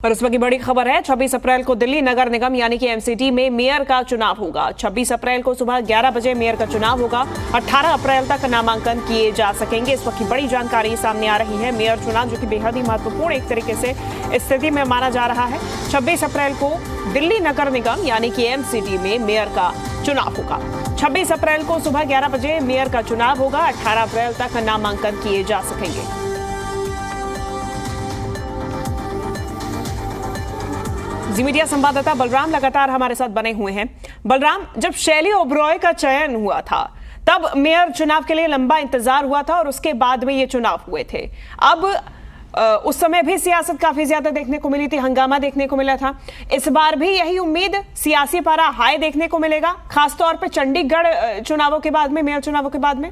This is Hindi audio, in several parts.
और इस वक्त की बड़ी खबर है, 26 अप्रैल को दिल्ली नगर निगम यानी कि एमसीडी में मेयर का चुनाव होगा। 26 अप्रैल को सुबह 11 बजे मेयर का चुनाव होगा। 18 अप्रैल तक नामांकन किए जा सकेंगे। इस वक्त की बड़ी जानकारी सामने आ रही है। मेयर चुनाव जो कि बेहद ही महत्वपूर्ण एक तरीके से स्थिति में माना जा रहा है। 26 अप्रैल को दिल्ली नगर निगम यानी कि एमसीडी में मेयर का चुनाव होगा। 26 अप्रैल को सुबह 11 बजे मेयर का चुनाव होगा। 18 अप्रैल तक नामांकन किए जा सकेंगे। जी मीडिया संवाददाता बलराम लगातार हमारे साथ बने हुए हैं। बलराम, जब शैली ओबरॉय का चयन हुआ था तब मेयर चुनाव के लिए लंबा इंतजार हुआ था और उसके बाद में ये चुनाव हुए थे। अब उस समय भी सियासत काफी ज्यादा देखने को मिली थी, हंगामा देखने को मिला था। इस बार भी यही उम्मीद सियासी पारा हाई देखने को मिलेगा, खासतौर पर चंडीगढ़ चुनावों के बाद में, मेयर चुनावों के बाद में।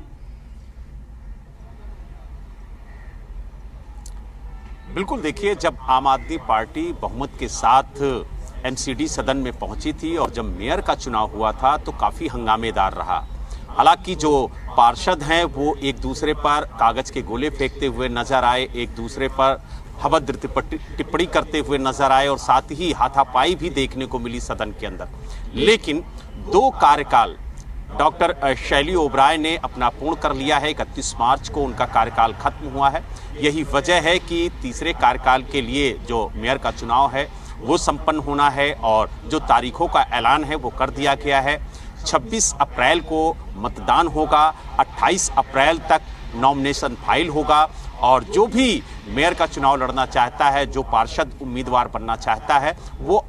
बिल्कुल, देखिए, जब आम आदमी पार्टी बहुमत के साथ एमसीडी सदन में पहुंची थी और जब मेयर का चुनाव हुआ था तो काफ़ी हंगामेदार रहा। हालांकि जो पार्षद हैं वो एक दूसरे पर कागज के गोले फेंकते हुए नजर आए, एक दूसरे पर अभद्र टिप्पणी करते हुए नजर आए और साथ ही हाथापाई भी देखने को मिली सदन के अंदर। लेकिन 2 कार्यकाल डॉक्टर शैली ओबरॉय ने अपना पूर्ण कर लिया है। 31 मार्च को उनका कार्यकाल खत्म हुआ है। यही वजह है कि तीसरे कार्यकाल के लिए जो मेयर का चुनाव है वो संपन्न होना है और जो तारीखों का ऐलान है वो कर दिया गया है। 26 अप्रैल को मतदान होगा, 28 अप्रैल तक नॉमिनेशन फाइल होगा और जो भी मेयर का चुनाव लड़ना चाहता है, जो पार्षद उम्मीदवार बनना चाहता है, वो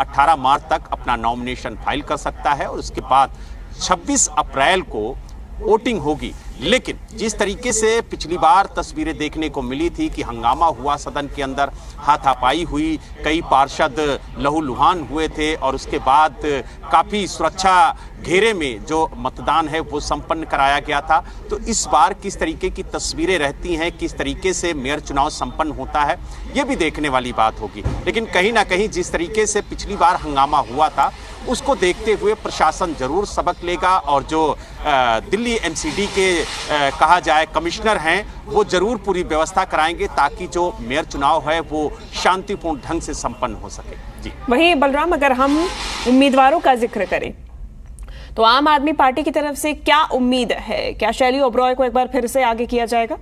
18 मार्च तक अपना नॉमिनेशन फाइल कर सकता है और उसके बाद 26 अप्रैल को वोटिंग होगी। लेकिन जिस तरीके से पिछली बार तस्वीरें देखने को मिली थी कि हंगामा हुआ सदन के अंदर, हाथापाई हुई, कई पार्षद लहूलुहान हुए थे और उसके बाद काफ़ी सुरक्षा घेरे में जो मतदान है वो संपन्न कराया गया था। तो इस बार किस तरीके की तस्वीरें रहती हैं, किस तरीके से मेयर चुनाव संपन्न होता है, ये भी देखने वाली बात होगी। लेकिन कहीं ना कहीं जिस तरीके से पिछली बार हंगामा हुआ था उसको देखते हुए प्रशासन जरूर सबक लेगा और जो दिल्ली एमसीडी के कहा जाए कमिश्नर हैं वो जरूर पूरी व्यवस्था कराएंगे ताकि जो मेयर चुनाव है वो शांतिपूर्ण ढंग से संपन्न हो सके। जी वहीं बलराम, अगर हम उम्मीदवारों का जिक्र करें तो आम आदमी पार्टी की तरफ से क्या उम्मीद है? क्या शैली ओबरॉय को एक बार फिर से आगे किया जाएगा?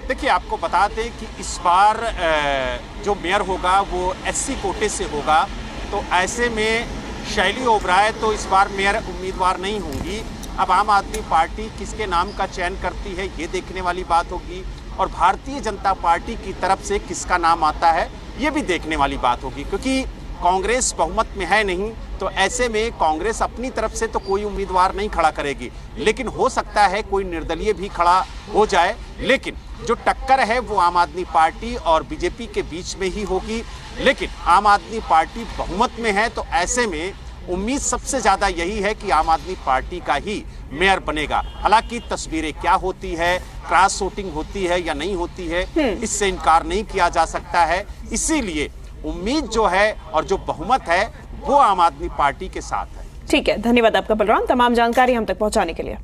देखिए, आपको बता दें कि इस बार जो मेयर होगा वो एससी कोटे से होगा। तो ऐसे में शैली ओबरॉय तो इस बार मेयर उम्मीदवार नहीं होंगी। अब आम आदमी पार्टी किसके नाम का चयन करती है ये देखने वाली बात होगी और भारतीय जनता पार्टी की तरफ से किसका नाम आता है ये भी देखने वाली बात होगी, क्योंकि कांग्रेस बहुमत में है नहीं। तो ऐसे में कांग्रेस अपनी तरफ से तो कोई उम्मीदवार नहीं खड़ा करेगी, लेकिन हो सकता है कोई निर्दलीय भी खड़ा हो जाए। लेकिन जो टक्कर है वो आम आदमी पार्टी और बीजेपी के बीच में ही होगी। लेकिन आम आदमी पार्टी बहुमत में है तो ऐसे में उम्मीद सबसे ज्यादा यही है कि आम आदमी पार्टी का ही मेयर बनेगा। हालांकि तस्वीरें क्या होती है, क्रॉस वोटिंग होती है या नहीं होती है, इससे इनकार नहीं किया जा सकता है। इसीलिए उम्मीद जो है और जो बहुमत है वो आम आदमी पार्टी के साथ है। ठीक है, धन्यवाद आपका बलराम, तमाम जानकारी हम तक पहुंचाने के लिए।